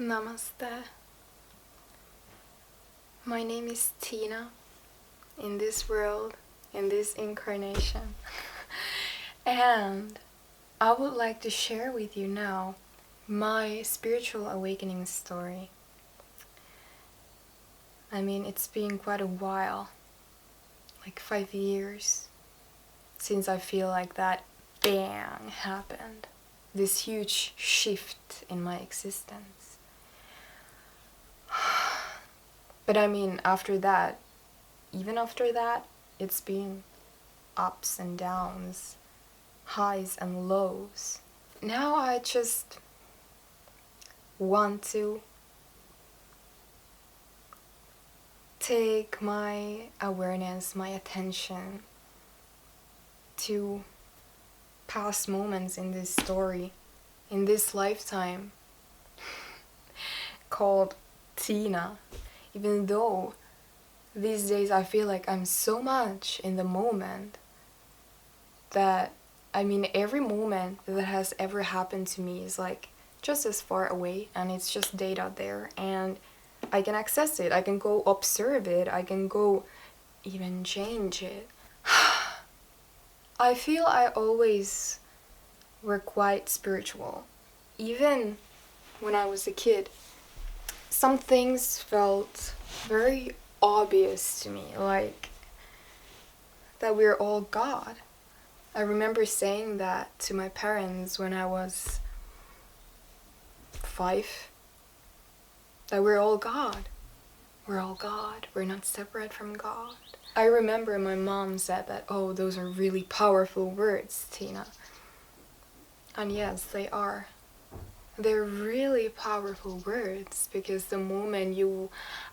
Namaste. My name is Tiina in this world, in this incarnation. And I would like to share with you now my spiritual awakening story. I mean, it's been quite a while, like 5 years, since I feel like that bang happened. This huge shift in my existence. But I mean, even after that, it's been ups and downs, highs and lows. Now I just want to take my awareness, my attention to past moments in this story, in this lifetime, called Tiina. Even though these days I feel like I'm so much in the moment that, I mean, every moment that has ever happened to me is like just as far away, and it's just data there, and I can access it, I can go observe it, I can go even change it. I feel I always were quite spiritual. Even when I was a kid, some things felt very obvious to me, like that we're all God. I remember saying that to my parents when I was 5, that we're all God. We're all God. We're not separate from God. I remember my mom said that, oh, those are really powerful words, Tiina. And yes, they are. They're really powerful words, because the moment you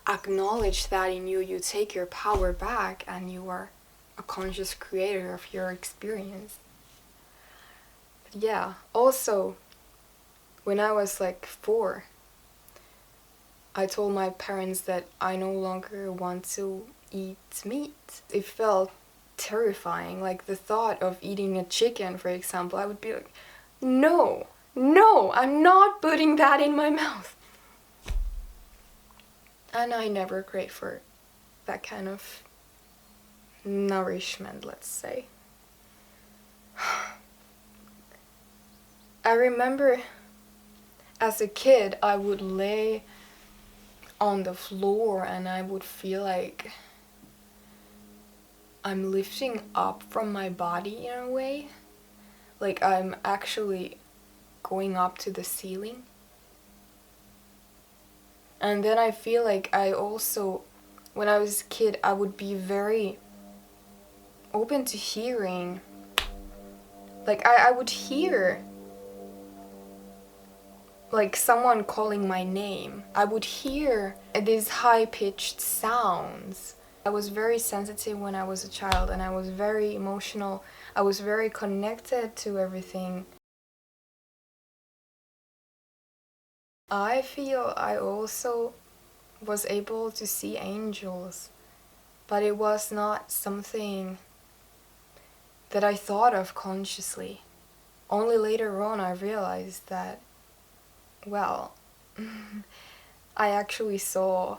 acknowledge that in you, you take your power back and you are a conscious creator of your experience. But yeah, also, when I was like 4, I told my parents that I no longer want to eat meat. It felt terrifying, like the thought of eating a chicken, for example. I would be like, no, I'm not putting that in my mouth. And I never craved for that kind of nourishment, let's say. I remember as a kid, I would lay on the floor and I would feel like I'm lifting up from my body in a way. Like I'm actually going up to the ceiling. And then I feel like I also, when I was a kid, I would be very open to hearing. Like I would hear like someone calling my name. I would hear these high-pitched sounds. I was very sensitive when I was a child, and I was very emotional. I was very connected to everything. I feel I also was able to see angels, but it was not something that I thought of consciously. Only later on I realized that, well, I actually saw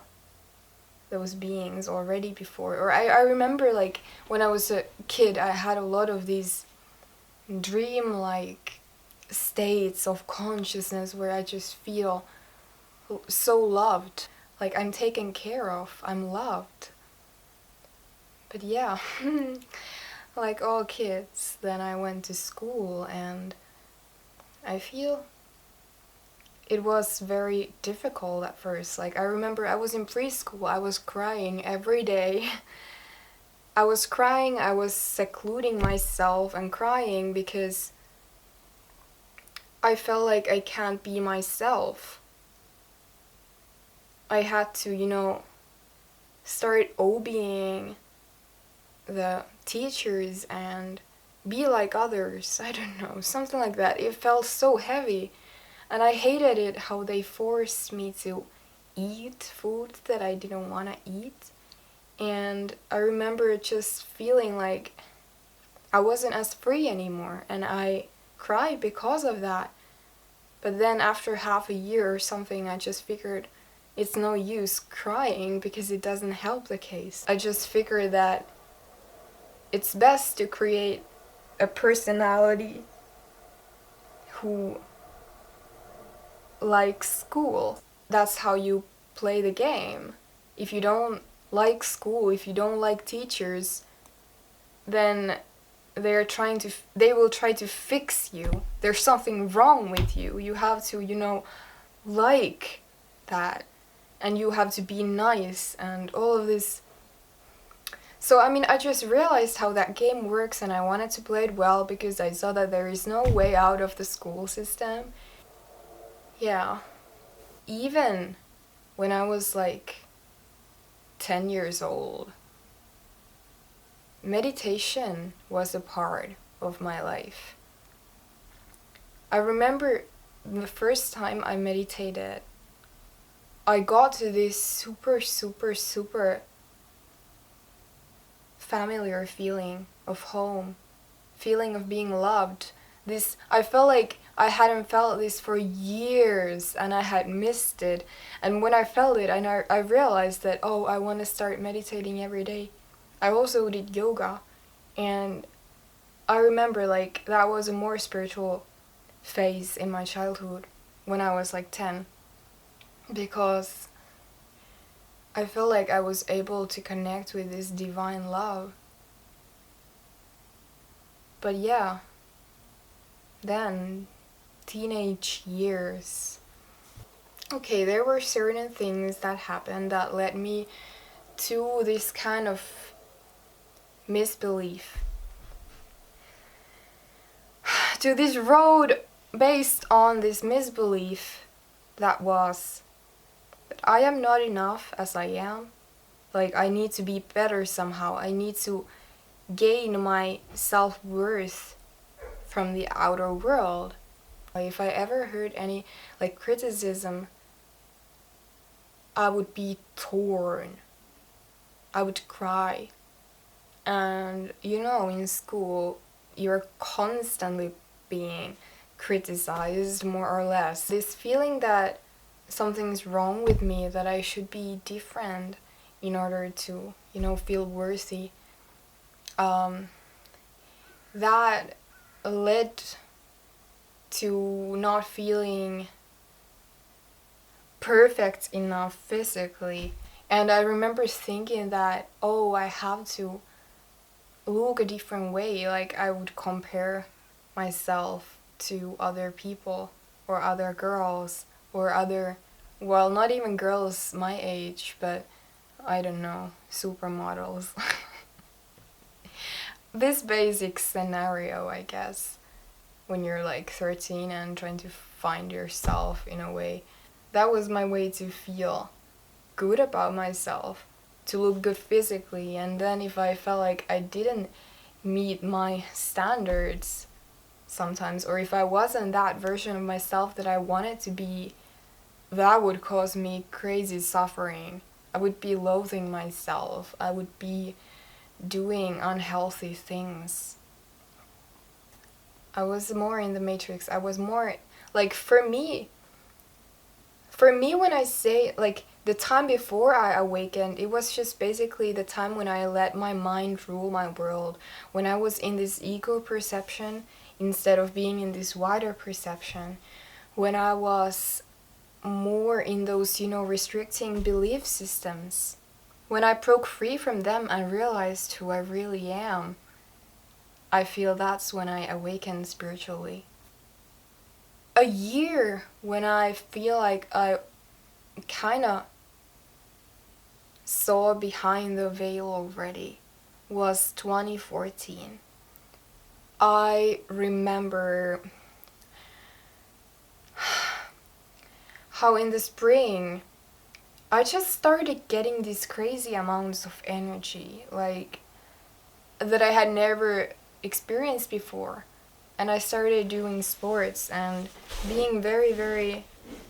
those beings already before. Or I remember, like, when I was a kid, I had a lot of these dream-like states of consciousness where I just feel so loved. Like, I'm taken care of, I'm loved. But yeah, like all kids, then I went to school, and I feel it was very difficult at first. Like, I remember I was in preschool, I was crying every day. I was crying, I was secluding myself and crying because I felt like I can't be myself. I had to, start obeying the teachers and be like others. I don't know, something like that. It felt so heavy. And I hated it how they forced me to eat food that I didn't want to eat. And I remember just feeling like I wasn't as free anymore. And I cried because of that. But then after half a year or something, I just figured it's no use crying because it doesn't help the case. I just figured that it's best to create a personality who likes school. That's how you play the game. If you don't like school, if you don't like teachers, then they will try to fix you. There's something wrong with you. You have to, like that. And you have to be nice and all of this. So, I just realized how that game works and I wanted to play it well because I saw that there is no way out of the school system. Yeah. Even when I was like 10 years old, meditation was a part of my life. I remember the first time I meditated, I got to this super, super, super familiar feeling of home, feeling of being loved. I felt like I hadn't felt this for years and I had missed it. And when I felt it, I realized that, I want to start meditating every day. I also did yoga, and I remember that was a more spiritual phase in my childhood when I was 10, because I felt like I was able to connect with this divine love. But yeah, then teenage years. Okay, there were certain things that happened that led me to this kind of misbelief. To this road based on this misbelief that was that I am not enough as I am. I need to be better somehow. I need to gain my self-worth from the outer world. If I ever heard any criticism, I would be torn. I would cry. And in school, you're constantly being criticized, more or less. This feeling that something's wrong with me, that I should be different in order to, feel worthy. That led to not feeling perfect enough physically. And I remember thinking that, I have to look a different way. I would compare myself to other people or other girls or not even girls my age, but I don't know, supermodels. This basic scenario, I guess, when you're 13 and trying to find yourself in a way. That was my way to feel good about myself, to look good physically. And then if I felt like I didn't meet my standards sometimes, or if I wasn't that version of myself that I wanted to be, that would cause me crazy suffering. I would be loathing myself. I would be doing unhealthy things. I was more in the matrix. I was more for me when I say the time before I awakened, it was just basically the time when I let my mind rule my world, when I was in this ego perception instead of being in this wider perception, when I was more in those restricting belief systems. When I broke free from them and realized who I really am, I feel that's when I awakened spiritually. A year when I feel like I kind of saw behind the veil already was 2014. I remember how in the spring I just started getting these crazy amounts of energy, that I had never experienced before. And I started doing sports and being very, very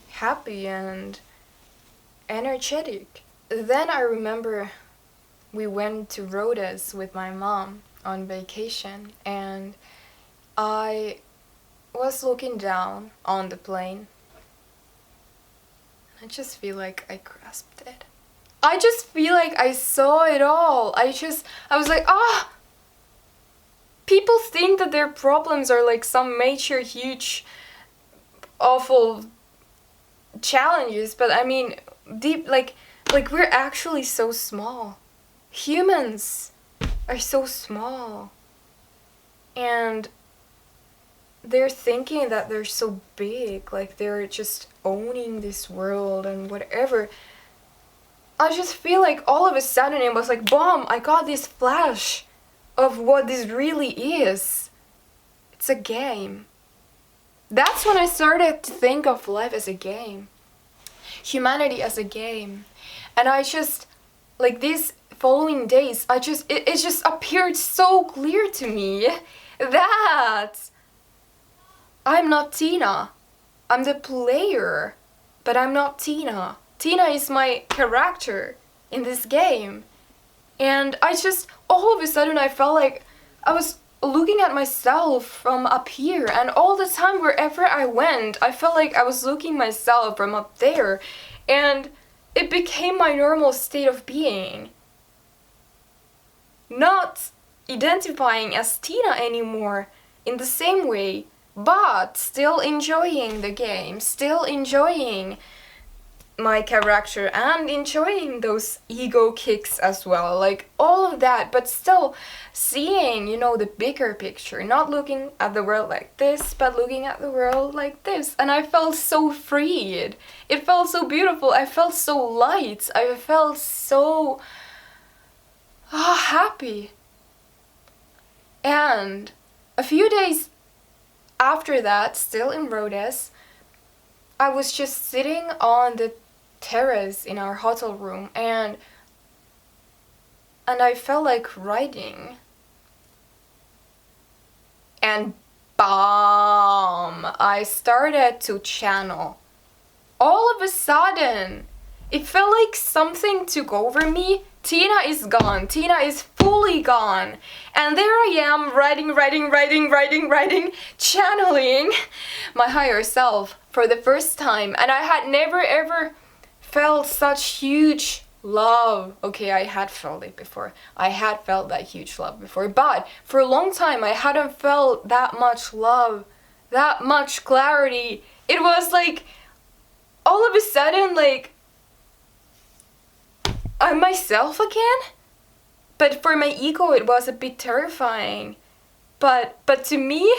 happy and energetic. Then I remember we went to Rhodes with my mom on vacation, and I was looking down on the plane. I just feel like I grasped it. I just feel like I saw it all. I was like, people think that their problems are like some major, huge, awful challenges, but I mean, deep, like we're actually so small. Humans are so small. And they're thinking that they're so big, like they're just owning this world and whatever. I just feel like all of a sudden it was like, boom, I got this flash of what this really is. It's a game. That's when I started to think of life as a game. Humanity as a game. And I just, like these following days, it just appeared so clear to me that I'm not Tiina. I'm the player, but I'm not Tiina. Tiina is my character in this game. And I just, all of a sudden I felt like I was looking at myself from up here, and all the time wherever I went, I felt like I was looking myself from up there, and it became my normal state of being. Not identifying as Tiina anymore in the same way, but still enjoying the game, still enjoying my character and enjoying those ego kicks as well, like all of that, but still seeing, the bigger picture, not looking at the world like this, but looking at the world like this. And I felt so freed. It felt so beautiful. I felt so light. I felt so happy. And a few days after that, still in Rhodes, I was just sitting on the terrace in our hotel room, and I felt like writing. And bam! I started to channel. All of a sudden, it felt like something took over me. Tiina is gone. Tiina is fully gone. And there I am, writing, channeling my higher self for the first time. And I had never ever felt such huge love. Okay, I had felt it before. I had felt that huge love before. But for a long time, I hadn't felt that much love, that much clarity. It was like, all of a sudden, like, I'm myself again. But for my ego, it was a bit terrifying. But to me,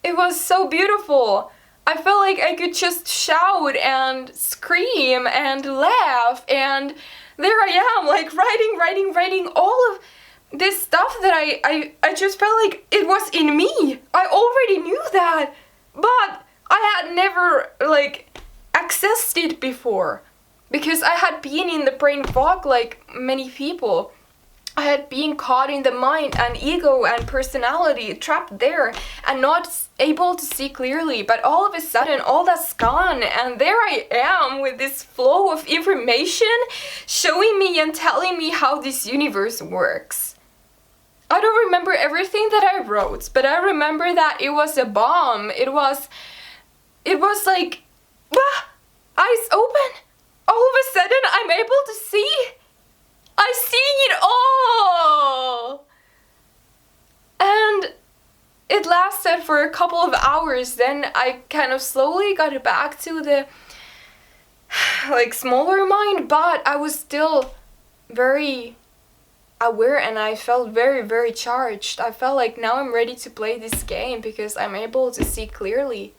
it was so beautiful. I felt like I could just shout and scream and laugh, and there I am, like writing all of this stuff that I just felt like it was in me. I already knew that, but I had never like accessed it before, because I had been in the brain fog like many people. I had been caught in the mind and ego and personality, trapped there and not able to see clearly. But all of a sudden, all that's gone, and there I am with this flow of information showing me and telling me how this universe works. I don't remember everything that I wrote, but I remember that it was a bomb. It was like, eyes open. All of a sudden, I'm able to see. I see it all! And it lasted for a couple of hours. Then I kind of slowly got back to the like smaller mind, but I was still very aware, and I felt very, very charged. I felt like now I'm ready to play this game because I'm able to see clearly.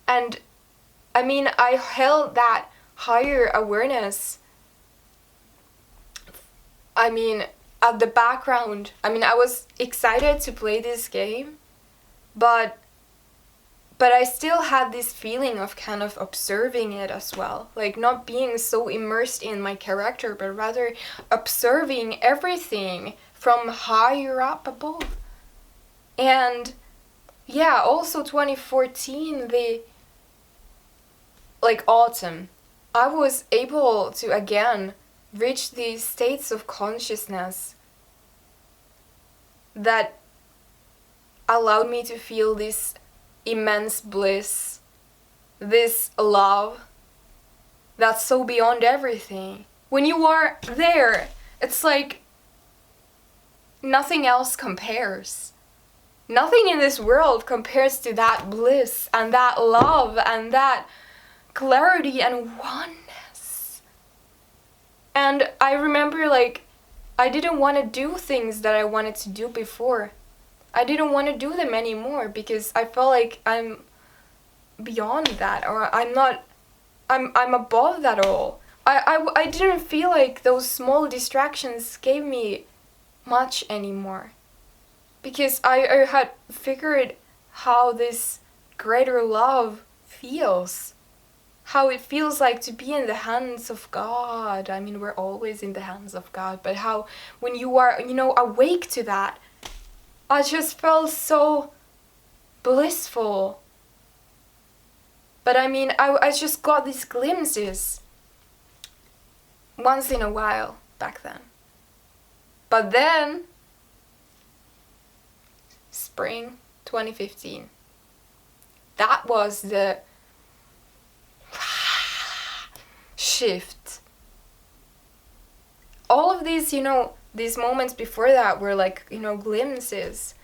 And I mean, I held that higher awareness, at the background. I was excited to play this game, but I still had this feeling of kind of observing it as well. Like not being so immersed in my character, but rather observing everything from higher up above. And yeah, also 2014, the autumn, I was able to again reach these states of consciousness that allowed me to feel this immense bliss, this love that's so beyond everything. When you are there, it's like nothing else compares. Nothing in this world compares to that bliss and that love and that clarity and oneness. And I remember, like, I didn't want to do things that I wanted to do before. I didn't want to do them anymore because I felt like I'm beyond that, or I'm above that all. I didn't feel like those small distractions gave me much anymore. Because I had figured how this greater love feels. How it feels like to be in the hands of God. I mean, we're always in the hands of God. But how when you are, awake to that, I just felt so blissful. But I mean, I just got these glimpses once in a while back then. But then, spring 2015, that was the shift. All of these, these moments before that were like, glimpses.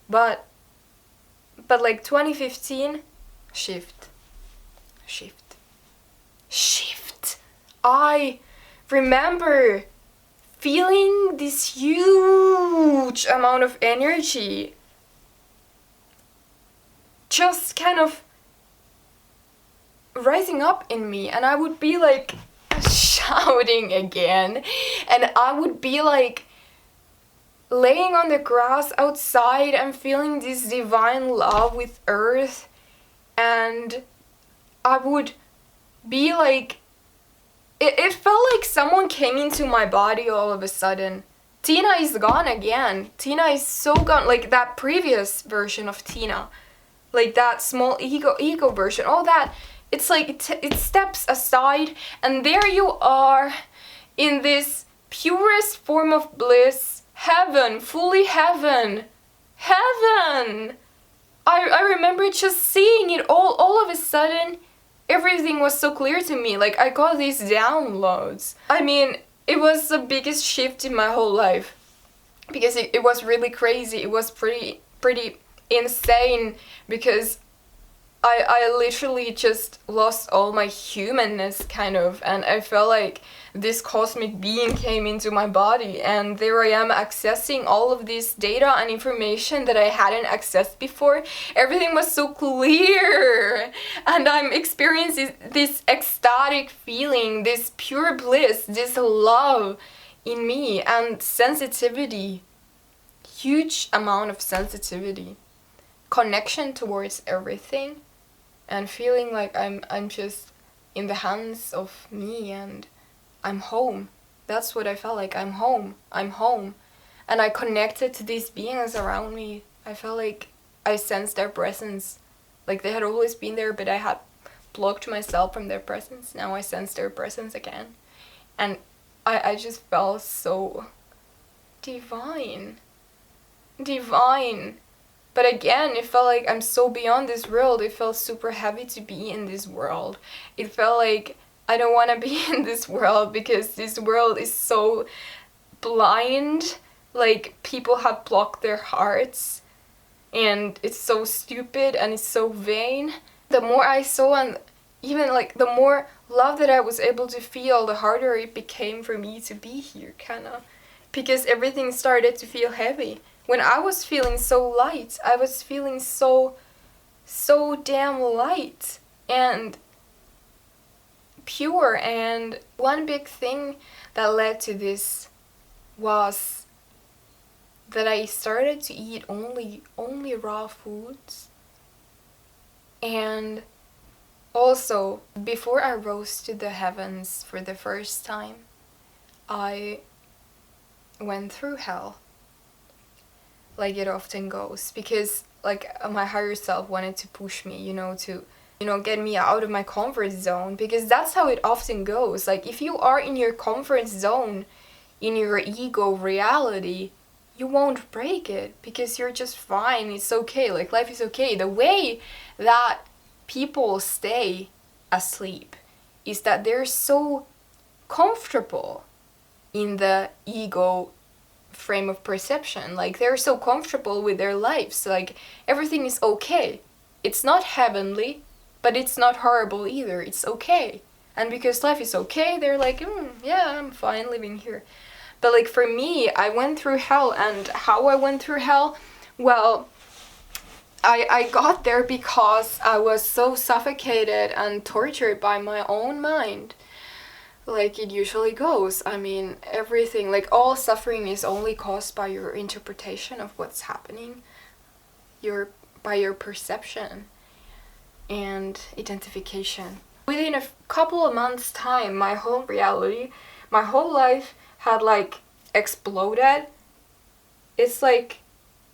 But like 2015, shift. I remember feeling this huge amount of energy just kind of rising up in me, and I would be like shouting again, and I would be like laying on the grass outside and feeling this divine love with earth, and I would be like, it felt like someone came into my body all of a sudden. Tiina is gone again. Tiina is so gone. Like that previous version of Tiina. Like that small ego version. All that. It's like it steps aside, and there you are in this purest form of bliss. Heaven. Fully heaven. Heaven. I remember just seeing it all of a sudden. Everything was so clear to me. Like, I got these downloads. I mean, it was the biggest shift in my whole life. Because it was really crazy. It was pretty insane. Because I literally just lost all my humanness, kind of. And I felt like this cosmic being came into my body. And there I am accessing all of this data and information that I hadn't accessed before. Everything was so clear. And I'm experiencing this ecstatic feeling, this pure bliss, this love in me. And sensitivity. Huge amount of sensitivity. Connection towards everything. And feeling like I'm just in the hands of me, and I'm home. That's what I felt like. I'm home. And I connected to these beings around me. I felt like I sensed their presence. Like they had always been there, but I had blocked myself from their presence. Now I sense their presence again. And I just felt so divine. But again, it felt like I'm so beyond this world. It felt super heavy to be in this world. It felt like I don't want to be in this world because this world is so blind. Like, people have blocked their hearts. And it's so stupid and it's so vain. The more I saw, and even like the more love that I was able to feel, the harder it became for me to be here, kind of. Because everything started to feel heavy. When I was feeling so light, I was feeling so damn light and pure. And one big thing that led to this was that I started to eat only raw foods. And also, before I rose to the heavens for the first time, I went through hell. Like it often goes, because like my higher self wanted to push me, to get me out of my comfort zone, because that's how it often goes. Like if you are in your comfort zone, in your ego reality, you won't break it because you're just fine. It's okay. Like, life is okay. The way that people stay asleep is that they're so comfortable in the ego frame of perception. Like, they're so comfortable with their lives. Like, everything is okay. It's not heavenly, but it's not horrible either. It's okay. And because life is okay, they're like, yeah, I'm fine living here. But like, for me, I went through hell. And how I went through hell, well, I got there because I was so suffocated and tortured by my own mind. Like it usually goes. I mean, everything, like all suffering is only caused by your interpretation of what's happening, by your perception and identification. Within a couple of months' time, my whole reality, my whole life had like exploded. It's like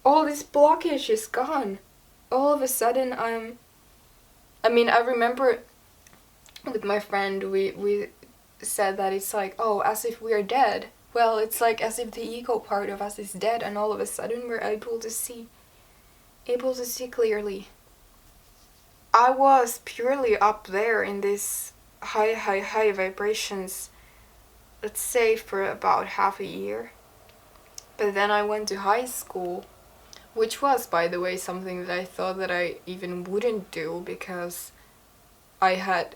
all this blockage is gone. All of a sudden, I remember with my friend, we said that it's like, oh, as if we are dead. Well, it's like as if the ego part of us is dead, and all of a sudden we're able to see clearly. I was purely up there in this high vibrations, let's say for about half a year. But then I went to high school, which was, by the way, something that I thought that I even wouldn't do because I had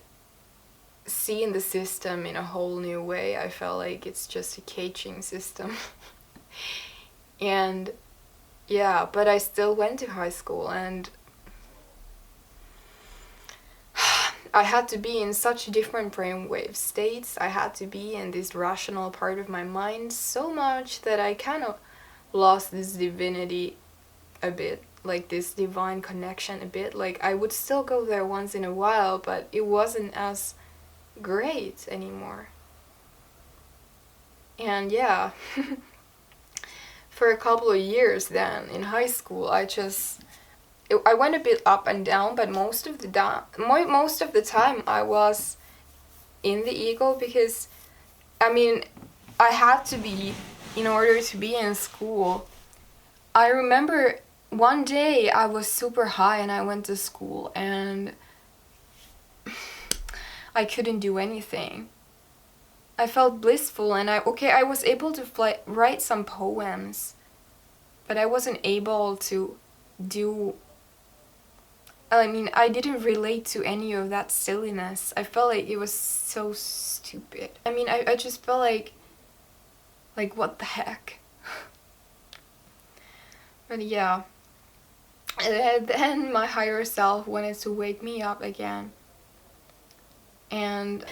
seen the system in a whole new way. I felt like it's just a caging system. And yeah, but I still went to high school, and I had to be in such different brainwave states. I had to be in this rational part of my mind so much that I kind of lost this divinity a bit, like this divine connection a bit. Like I would still go there once in a while, but it wasn't as great anymore. And yeah, for a couple of years then in high school, I went a bit up and down, but most of the time I was in the ego because I had to be in order to be in school. I remember one day I was super high and I went to school and I couldn't do anything. I felt blissful and I was able to write some poems, but I wasn't able to do. I didn't relate to any of that silliness. I felt like it was so stupid. I just felt like what the heck. But yeah. And then my higher self wanted to wake me up again. And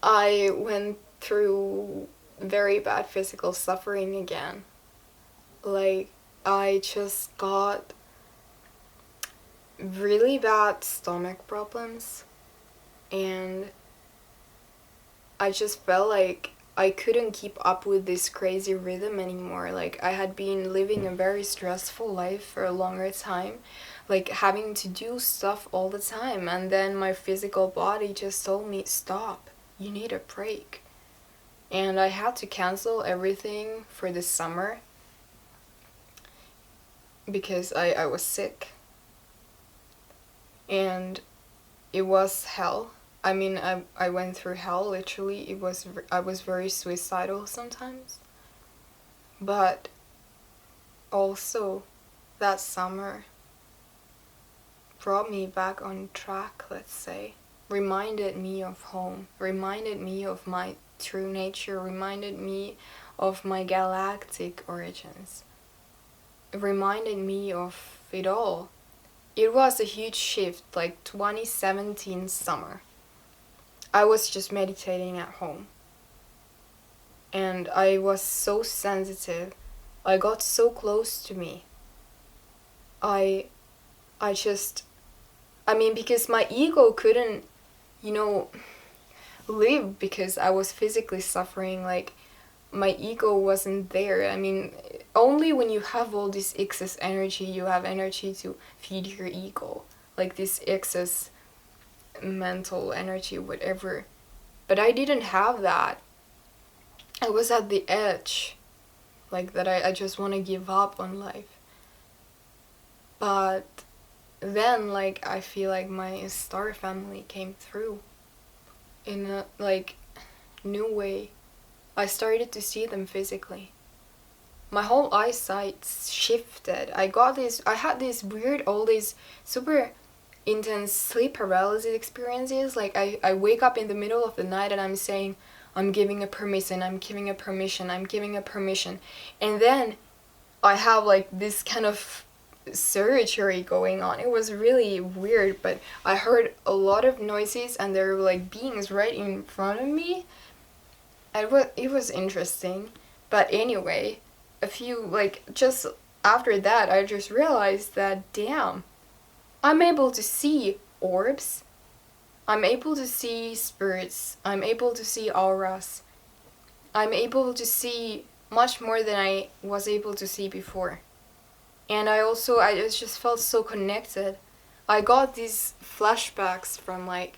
I went through very bad physical suffering again. Like, I just got really bad stomach problems, and I just felt like I couldn't keep up with this crazy rhythm anymore. Like, I had been living a very stressful life for a longer time, like having to do stuff all the time, and then my physical body just told me, stop, you need a break. And I had to cancel everything for the summer because I was sick. And it was hell. I went through hell, literally. I was very suicidal sometimes. But also, that summer brought me back on track, let's say. Reminded me of home. Reminded me of my true nature. Reminded me of my galactic origins. It reminded me of it all. It was a huge shift, like 2017 summer. I was just meditating at home. And I was so sensitive. I got so close to me. Because my ego couldn't, live because I was physically suffering. Like, my ego wasn't there. Only when you have all this excess energy, you have energy to feed your ego. Like this excess mental energy, whatever. But I didn't have that. I was at the edge. like that I just want to give up on life. But then, like, I feel like my star family came through in a, like, new way. I started to see them physically. My whole eyesight shifted. I had this weird, all these super intense sleep paralysis experiences. Like, I wake up in the middle of the night and I'm saying, I'm giving a permission, I'm giving a permission, I'm giving a permission. And then I have like this kind of surgery going on. It was really weird, but I heard a lot of noises and there were like beings right in front of me. And it was interesting. But anyway, just after that, I just realized that, damn, I'm able to see orbs. I'm able to see spirits. I'm able to see auras. I'm able to see much more than I was able to see before. And I just felt so connected. I got these flashbacks from like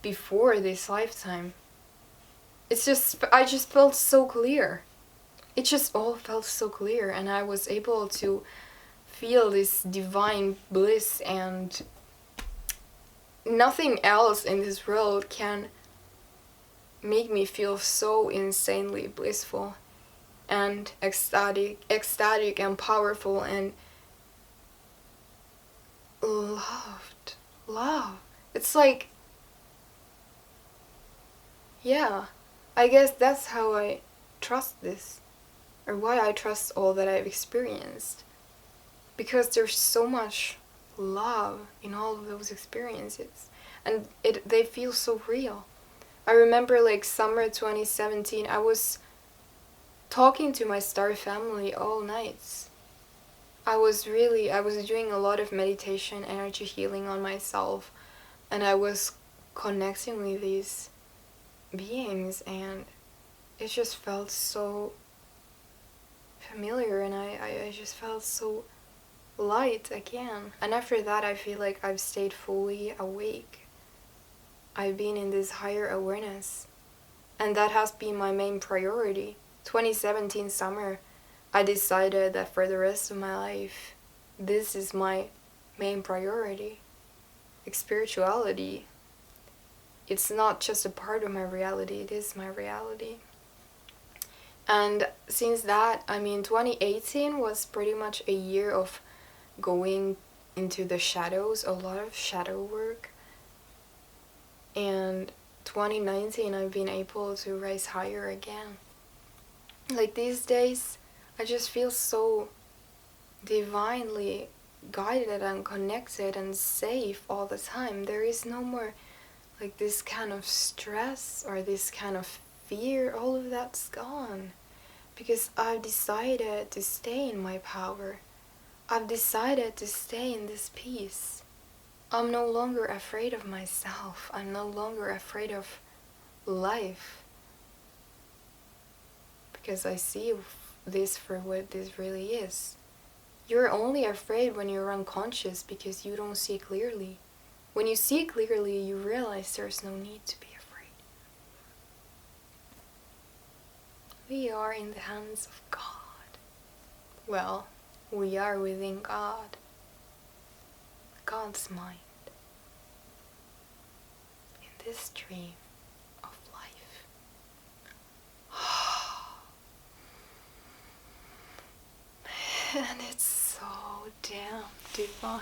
before this lifetime. I just felt so clear. It just all felt so clear, and I was able to feel this divine bliss, and nothing else in this world can make me feel so insanely blissful and ecstatic and powerful and love. It's like, yeah, I guess that's how I trust this, or why I trust all that I've experienced, because there's so much love in all of those experiences, and they feel so real. I remember like summer 2017, I was talking to my star family all nights. I was doing a lot of meditation, energy healing on myself, and I was connecting with these beings, and it just felt so familiar, and I just felt so light again. And after that, I feel like I've stayed fully awake. I've been in this higher awareness, and that has been my main priority. 2017 summer, I decided that for the rest of my life, this is my main priority. Like, spirituality, it's not just a part of my reality, it is my reality. And since that, 2018 was pretty much a year of going into the shadows, a lot of shadow work. And 2019, I've been able to rise higher again. Like, these days, I just feel so divinely guided and connected and safe all the time. There is no more like this kind of stress or this kind of fear. All of that's gone, because I've decided to stay in my power. I've decided to stay in this peace. I'm no longer afraid of myself. I'm no longer afraid of life, because I see this for what this really is. You're only afraid when you're unconscious, because you don't see clearly. When you see clearly, you realize there's no need to be afraid. We are in the hands of God. Well, we are within God. God's mind. In this stream of life. And it's so damn divine.